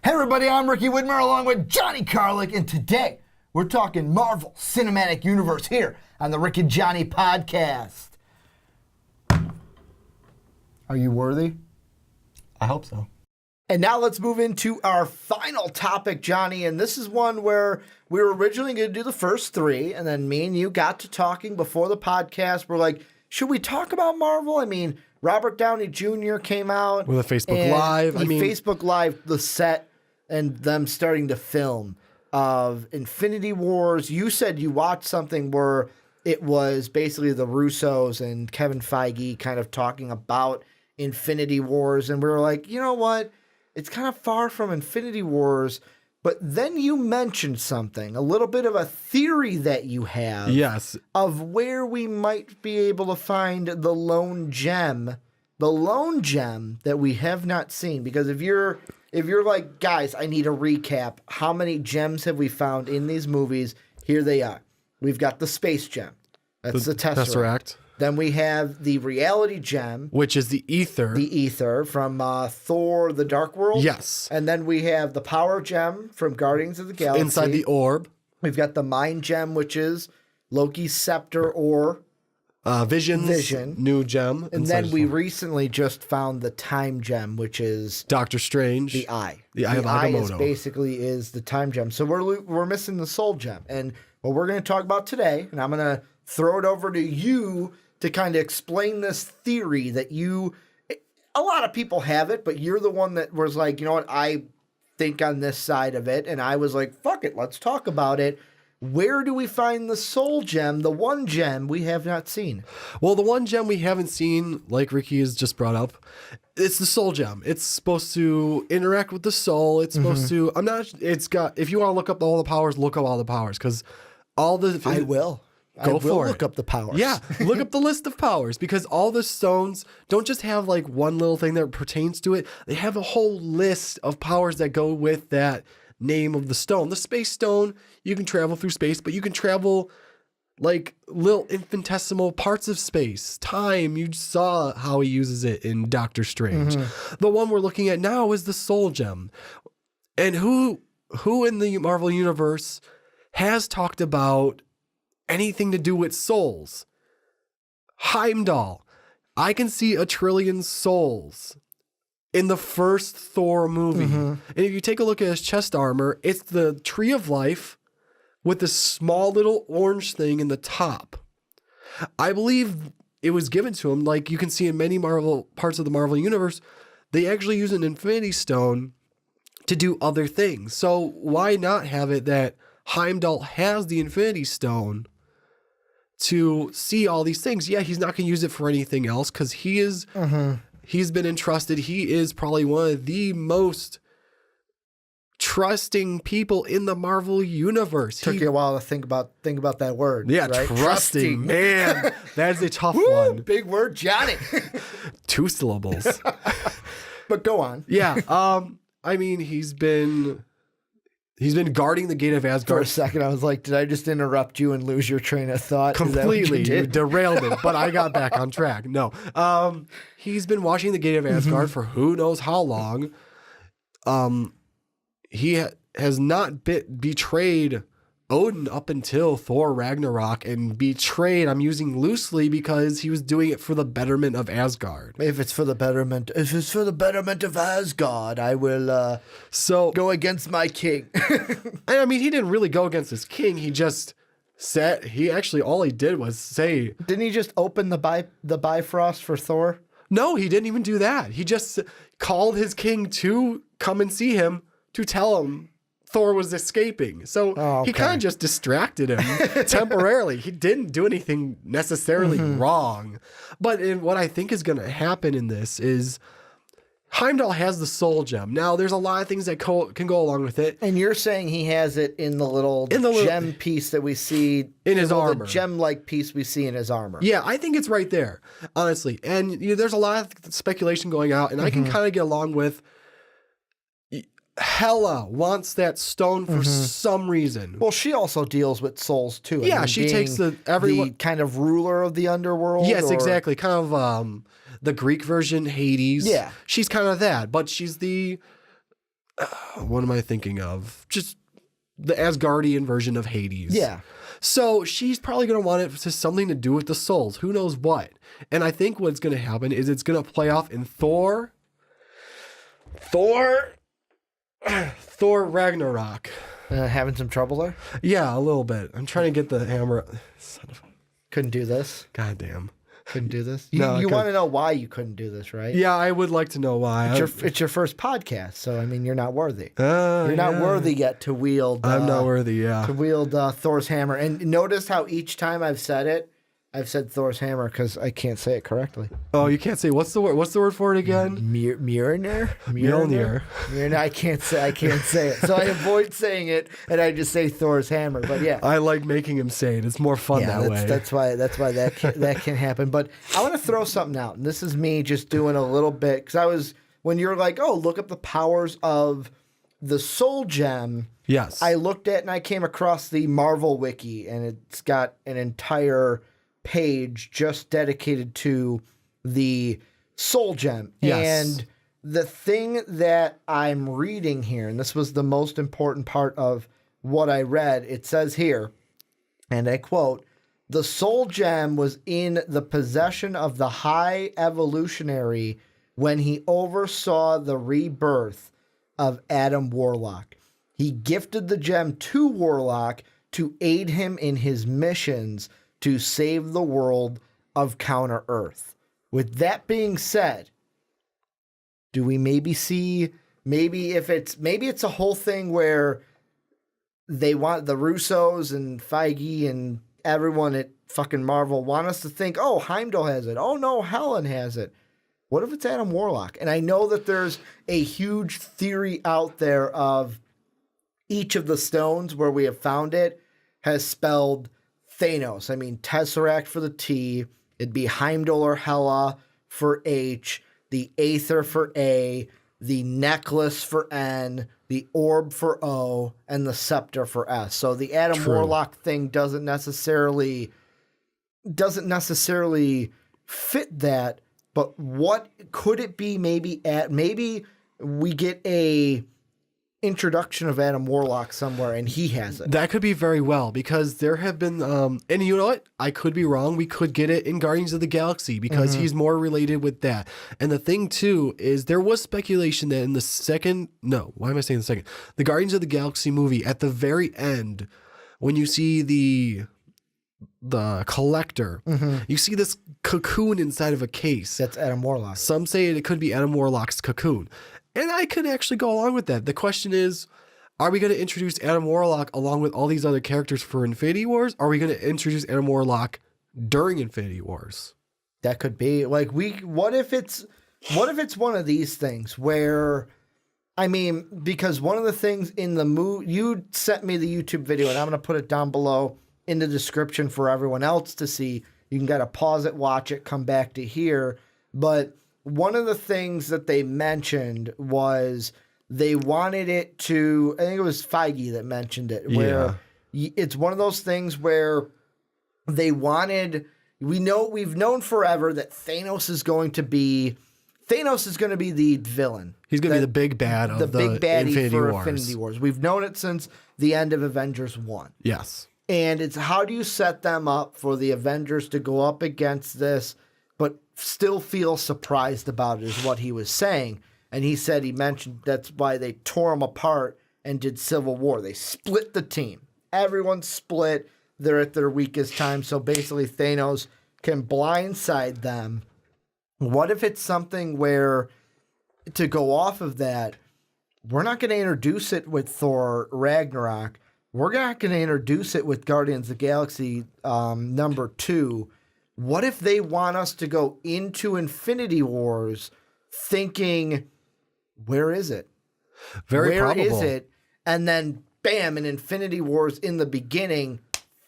Hey everybody, I'm Ricky Widmer along with Johnny Karlic, and today we're talking Marvel Cinematic Universe here on the Rick and Johnny podcast. Are you worthy? I hope so. And now let's move into our final topic, Johnny, and this is one where we were originally going to do the first three, and then me and you got to talking before the podcast. We're like, should we talk about Marvel? I mean, Robert Downey Jr. came out. With a Facebook Live. Facebook Live, the set, and them starting to film of Infinity Wars. You said you watched something where it was basically the Russos and Kevin Feige kind of talking about Infinity Wars, and we were like, you know what? It's kind of far from Infinity Wars, but then you mentioned something, a little bit of a theory that you have. Yes. Of where we might be able to find the lone gem that we have not seen. Because if you're like, guys, I need a recap, how many gems have we found in these movies? Here they are. We've got the space gem. That's the Tesseract. Then we have the reality gem, which is the ether. The ether from Thor: The Dark World. Yes. And then we have the power gem from Guardians of the Galaxy. Inside the orb. We've got the mind gem, which is Loki's scepter or Vision. New gem. And then we recently just found the time gem, which is Doctor Strange. The eye. The eye of Agamotto. Basically is the time gem. So we're missing the soul gem. And what we're going to talk about today, and I'm going to throw it over to you to kind of explain this theory that a lot of people have it, but you're the one that was like, you know what, I think on this side of it. And I was like, fuck it, let's talk about it. Where do we find the soul gem, the one gem we have not seen? Well, the one gem we haven't seen, like Ricky has just brought up, it's the soul gem. It's supposed to interact with the soul. It's supposed to, if you want to look up all the powers, look up all the powers, because all the... I will. I will look up the powers. Yeah, look up the list of powers, because all the stones don't just have like one little thing that pertains to it. They have a whole list of powers that go with that name of the stone. The space stone, you can travel through space, but you can travel like little infinitesimal parts of space. Time, you saw how he uses it in Doctor Strange. The one we're looking at now is the soul gem. And who in the Marvel Universe has talked about anything to do with souls? Heimdal. I can see 1 trillion souls in the first Thor movie. And if you take a look at his chest armor, it's the tree of life with this small little orange thing in the top. I believe it was given to him, like you can see in many Marvel parts of the Marvel Universe, they actually use an Infinity Stone to do other things. So why not have it that Heimdal has the Infinity Stone to see all these things? Yeah, he's not going to use it for anything else because he is... He's been entrusted. He is probably one of the most trusting people in the Marvel Universe. Took you a while to think about that word. Yeah, right? trusting. Man, that's a tough one. Big word, Johnny. 2 syllables. But go on. Yeah. I mean, he's been guarding the gate of Asgard. For a second, I was like, did I just interrupt you and lose your train of thought? Completely. You derailed it, but I got back on track. No. He's been watching the gate of Asgard for who knows how long. He has not betrayed Odin up until Thor Ragnarok, and betrayed, I'm using loosely because he was doing it for the betterment of Asgard. If it's for the betterment of Asgard, I will go against my king. I mean, he didn't really go against his king. He just said, all he did was say. Didn't he just open the Bifrost for Thor? No, he didn't even do that. He just called his king to come and see him to tell him Thor was escaping. So he kind of just distracted him temporarily. He didn't do anything necessarily wrong. But what I think is going to happen in this is Heimdal has the soul gem. Now, there's a lot of things that can go along with it. And you're saying he has it in the little gem piece that we see in his armor. The gem-like piece we see in his armor. Yeah, I think it's right there, honestly. And there's a lot of speculation going out, and I can kind of get along with Hela wants that stone for some reason. Well, she also deals with souls too. Yeah, I mean, she takes the kind of ruler of the underworld. Yes, exactly. Kind of the Greek version Hades. Yeah, she's kind of that, but she's the what am I thinking of? Just the Asgardian version of Hades. Yeah. So she's probably going to want it to something to do with the souls. Who knows what? And I think what's going to happen is it's going to play off in Thor Ragnarok. Having some trouble there? Yeah, a little bit. I'm trying to get the hammer. Son of a Couldn't do this? goddamn. Couldn't do this? No, I You couldn't. want to know why you couldn't do this, right? Yeah, I would like to know why. It's your first podcast, so I mean, you're not worthy. You're not worthy yet to wield. I'm not worthy, yeah. To wield Thor's hammer. And notice how each time I've said it, I've said Thor's hammer because I can't say it correctly. Oh, you can't say what's the word? What's the word for it again? Mjolnir? Mjolnir. Mjolnir. I can't say it. So I avoid saying it, and I just say Thor's hammer. But yeah. I like making him say it. It's more fun that way. That's why that can happen. But I want to throw something out, and this is me just doing a little bit because when you're like, oh, look up the powers of the Soul Gem. Yes. I looked at and I came across the Marvel Wiki, and it's got an entire page just dedicated to the Soul Gem. Yes. And the thing that I'm reading here, and this was the most important part of what I read, it says here, and I quote, "The Soul Gem was in the possession of the High Evolutionary when he oversaw the rebirth of Adam Warlock. He gifted the gem to Warlock to aid him in his missions to save the world of Counter-Earth." With that being said, do we maybe see, maybe it's a whole thing where they want the Russos and Feige and everyone at fucking Marvel want us to think, oh, Heimdal has it. Oh no, Helen has it. What if it's Adam Warlock? And I know that there's a huge theory out there of each of the stones where we have found it has spelled Thanos. I mean, Tesseract for the T. It'd be Heimdal or Hela for H. The Aether for A. The necklace for N. The orb for O. And the scepter for S. So the Adam Warlock thing doesn't necessarily fit that. But what could it be? Maybe we get a introduction of Adam Warlock somewhere and he has it. That could be very well, because there have been, and you know what? I could be wrong. We could get it in Guardians of the Galaxy because he's more related with that. And the thing too is there was speculation that in the Guardians of the Galaxy movie at the very end, when you see the collector, you see this cocoon inside of a case. That's Adam Warlock. Some say it could be Adam Warlock's cocoon. And I could actually go along with that. The question is, are we going to introduce Adam Warlock along with all these other characters for Infinity Wars? Or are we going to introduce Adam Warlock during Infinity Wars? That could be like what if it's one of these things where, I mean, because one of the things in the movie, you sent me the YouTube video and I'm going to put it down below in the description for everyone else to see. You can gotta pause it, watch it, come back to here. But one of the things that they mentioned was they wanted it to, I think it was Feige that mentioned it, where it's one of those things where they wanted, we've known forever that Thanos is going to be the villain. He's going to be the big bad of the big baddie Infinity for Wars. Infinity Wars. We've known it since the end of Avengers 1. Yes. And it's how do you set them up for the Avengers to go up against this, but still feel surprised about it, is what he was saying. And he mentioned that's why they tore them apart and did Civil War. They split the team. Everyone split. They're at their weakest time. So basically Thanos can blindside them. What if it's something where, to go off of that, we're not going to introduce it with Thor Ragnarok. We're not going to introduce it with Guardians of the Galaxy number 2. What if they want us to go into Infinity Wars thinking, where is it? Very probable. Where is it? And then, bam, in Infinity Wars in the beginning,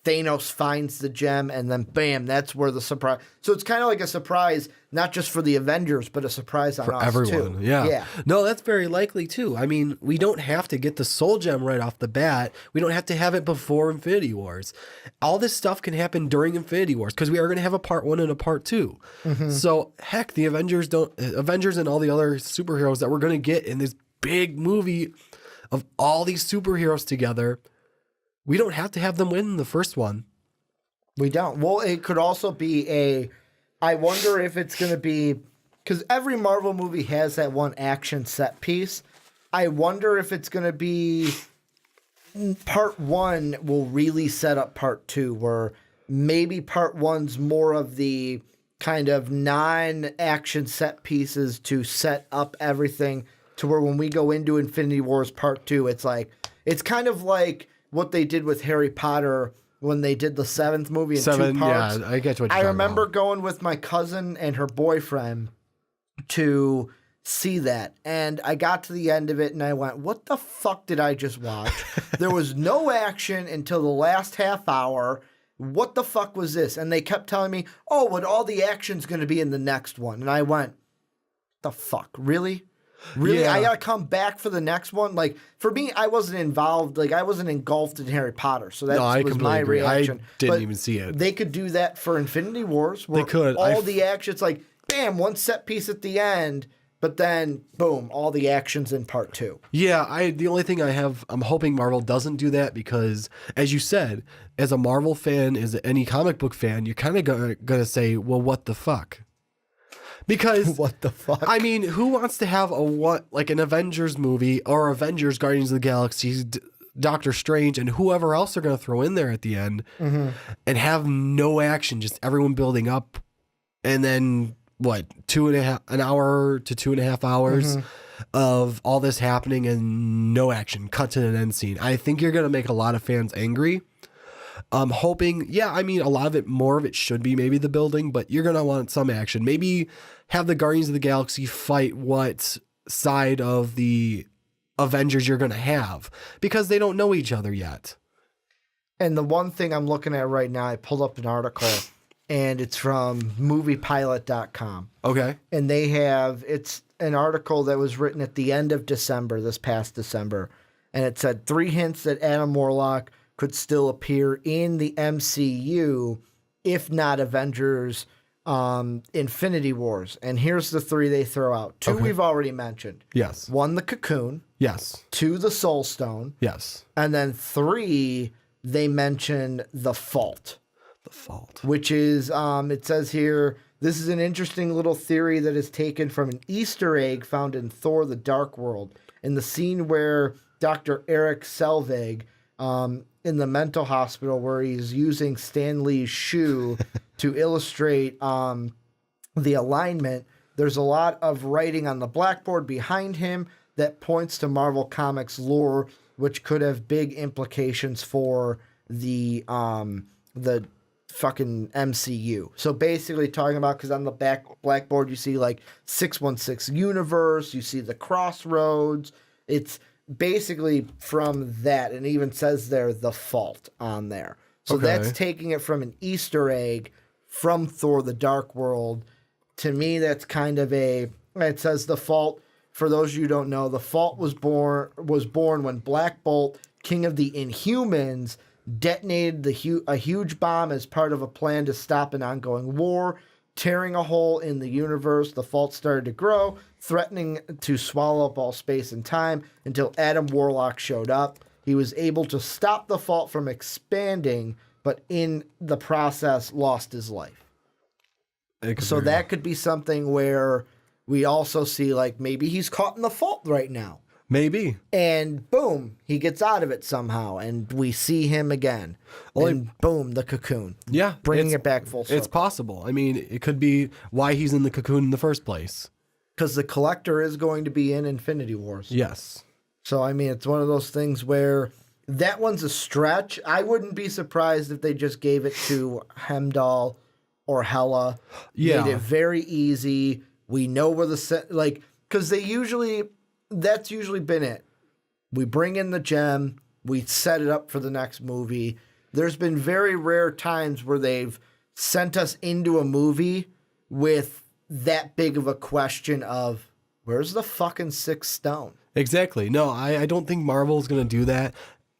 Thanos finds the gem, and then, bam, that's where the surprise. So it's kind of like a surprise, not just for the Avengers, but a surprise on us, everyone. too. Yeah. No, that's very likely, too. I mean, we don't have to get the Soul Gem right off the bat. We don't have to have it before Infinity Wars. All this stuff can happen during Infinity Wars, because we are going to have a part 1 and a part 2. So, heck, the Avengers and all the other superheroes that we're going to get in this big movie of all these superheroes together. We don't have to have them win the first one. We don't. Well, it could also be I wonder if it's going to be, because every Marvel movie has that one action set piece. I wonder if it's going to be part one will really set up part two, where maybe part one's more of the kind of non-action set pieces to set up everything to where when we go into Infinity Wars part two, it's kind of like what they did with Harry Potter when they did the seventh movie in 2 parts. Yeah, I get what you're I talking remember about. going with my cousin and her boyfriend to see that, and I got to the end of it and I went, what the fuck did I just watch? There was no action until the last half hour. What the fuck was this? And they kept telling me, oh, but all the action's going to be in the next one. And I went, the fuck? Really? Really? Yeah. I got to come back for the next one? Like, for me, I wasn't involved. Like, I wasn't engulfed in Harry Potter. So that was my agree. reaction. I didn't But even see it. they could do that for Infinity Wars. Where They could. All the action, it's like, bam, one set piece at the end. But then, boom, all the action's in part two. Yeah, the only thing I'm hoping Marvel doesn't do that, because, as you said, as a Marvel fan, as any comic book fan, you're kind of gonna say, well, what the fuck? Because What the fuck? I mean, who wants to have an Avengers movie or Avengers Guardians of the Galaxy, Doctor Strange, and whoever else they're gonna throw in there at the end, and have no action, just everyone building up, and then what, an hour to 2.5 hours of all this happening and no action, cut to an end scene. I think you're going to make a lot of fans angry. I'm hoping, a lot of it, more of it should be maybe the building, but you're going to want some action. Maybe have the Guardians of the Galaxy fight what side of the Avengers you're going to have, because they don't know each other yet. And the one thing I'm looking at right now, I pulled up an article, and it's from moviepilot.com. Okay. And it's an article that was written at the end of December, this past December. And it said 3 hints that Adam Warlock could still appear in the MCU, if not Avengers Infinity Wars. And here's the 3 they throw out. 2 we've already mentioned. Yes. 1, the Cocoon. Yes. 2, the Soul Stone. Yes. And then 3, they mention the Fault. The Fault. Which is, it says here, this is an interesting little theory that is taken from an Easter egg found in Thor: The Dark World. In the scene where Dr. Eric Selvig, in the mental hospital where he's using Stan Lee's shoe to illustrate the alignment, there's a lot of writing on the blackboard behind him that points to Marvel Comics lore, which could have big implications for the fucking MCU. So basically talking about, because on the back blackboard you see like 616 Universe, you see the Crossroads. It's basically from that, and it even says there the Fault on there. So that's taking it from an Easter egg from Thor: The Dark World. To me, that's kind of it says the Fault. For those of you who don't know, the Fault was born when Black Bolt, king of the Inhumans, detonated a huge bomb as part of a plan to stop an ongoing war. Tearing a hole in the universe, the Fault started to grow, threatening to swallow up all space and time until Adam Warlock showed up. He was able to stop the Fault from expanding, but in the process lost his life. So that could be something where we also see, like, maybe he's caught in the Fault right now. Maybe. And boom, he gets out of it somehow, and we see him again. And boom, the Cocoon. Yeah. Bringing it back full circle. It's possible. I mean, it could be why he's in the Cocoon in the first place. Because the Collector is going to be in Infinity Wars. Yes. So, I mean, it's one of those things where that one's a stretch. I wouldn't be surprised if they just gave it to Heimdal or Hela. Yeah. Made it very easy. We know where because that's usually been it. We bring in the gem, we set it up for the next movie. There's been very rare times where they've sent us into a movie with that big of a question of, where's the fucking sixth stone? Exactly. No, I don't think Marvel's going to do that.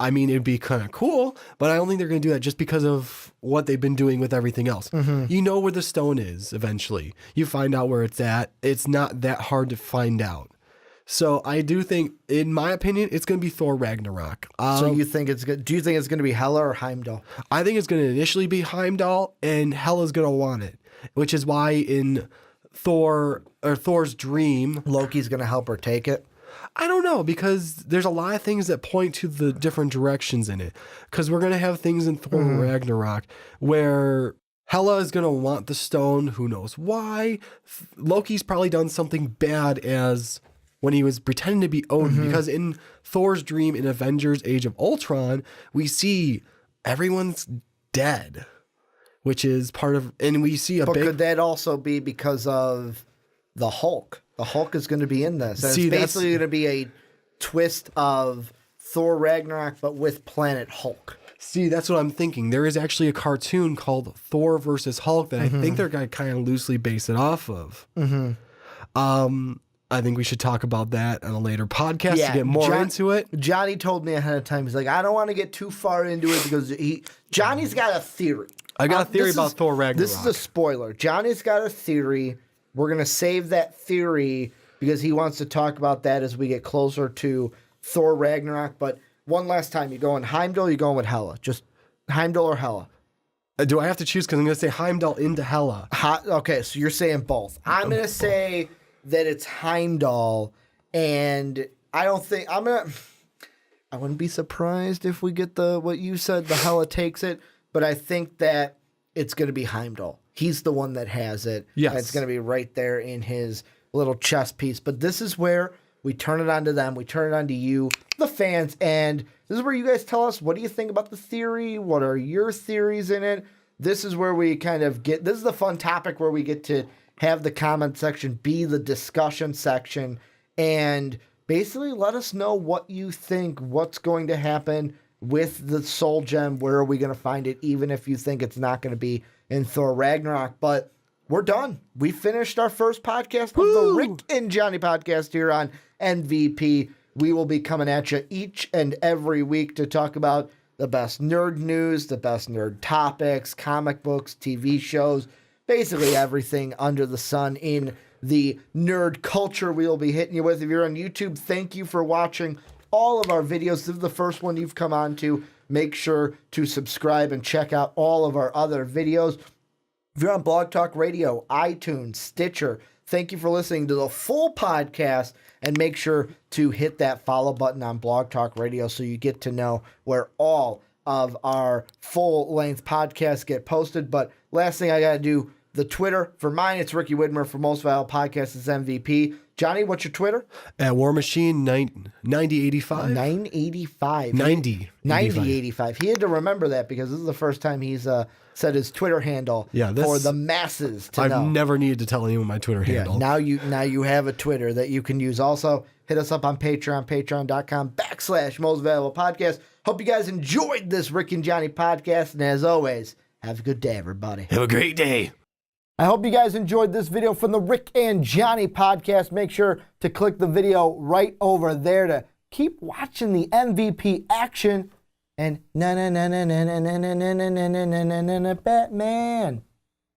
I mean, it'd be kind of cool, but I don't think they're going to do that just because of what they've been doing with everything else. You know where the stone is eventually. You find out where it's at. It's not that hard to find out. So I do think, in my opinion, it's going to be Thor Ragnarok. So you think it's good? Do you think it's going to be Hela or Heimdal? I think it's going to initially be Heimdal, and Hela's going to want it, which is why in Thor's dream, Loki's going to help her take it. I don't know, because there's a lot of things that point to the different directions in it. Because we're going to have things in Thor Ragnarok where Hela is going to want the stone. Who knows why? Loki's probably done something bad as when he was pretending to be Odin. Because in Thor's dream in Avengers Age of Ultron, we see everyone's dead, which is part of, and we see But could that also be because of the Hulk? The Hulk is going to be in this. And See, it's basically going to be a twist of Thor Ragnarok, but with Planet Hulk. See, that's what I'm thinking. There is actually a cartoon called Thor versus Hulk that I think they're going to kind of loosely base it off of. I think we should talk about that on a later podcast to get more into it. Johnny told me ahead of time. He's like, I don't want to get too far into it because Johnny's got a theory. I got a theory about Thor Ragnarok. This is a spoiler. Johnny's got a theory. We're going to save that theory because he wants to talk about that as we get closer to Thor Ragnarok. But one last time, you going Heimdall, you going with Hela? Just Heimdall or Hela? Do I have to choose? Because I'm going to say Heimdall into Hela. Okay, so you're saying both. I'm going to say that it's Heimdall, and I don't think I wouldn't be surprised if we get what you said, the Hela takes it, but I think that it's going to be Heimdall. He's the one that has it. Yes. And it's going to be right there in his little chess piece. But this is where we turn it on to them. We turn it on to you, the fans, and this is where you guys tell us, what do you think about the theory? What are your theories in it? This is where we kind of this is the fun topic where we get to have the comment section be the discussion section, and basically let us know what you think, what's going to happen with the Soul Gem, where are we going to find it, even if you think it's not going to be in Thor Ragnarok. But we're done. We finished our first podcast of the Rick and Johnny podcast here on MVP. We will be coming at you each and every week to talk about the best nerd news, the best nerd topics, comic books, TV shows, basically everything under the sun in the nerd culture we will be hitting you with. If you're on YouTube, thank you for watching all of our videos. This is the first one you've come on to. Make sure to subscribe and check out all of our other videos. If you're on Blog Talk Radio, iTunes, Stitcher, thank you for listening to the full podcast, and make sure to hit that follow button on Blog Talk Radio so you get to know where all of our full-length podcasts get posted. But last thing I got to do, the Twitter. For mine, it's Ricky Widmer. For Most Valuable Podcasts, it's MVP. Johnny, what's your Twitter? At War Machine 9085. 985. 9085. He had to remember that because this is the first time he's said his Twitter handle for the masses to know. I've never needed to tell anyone my Twitter handle. Now you have a Twitter that you can use. Also, hit us up on Patreon, patreon.com/Most Valuable Podcast. Hope you guys enjoyed this Rick and Johnny podcast. And as always, have a good day, everybody. Have a great day. I hope you guys enjoyed this video from the Rick and Johnny podcast. Make sure to click the video right over there to keep watching the MVP action. And Batman.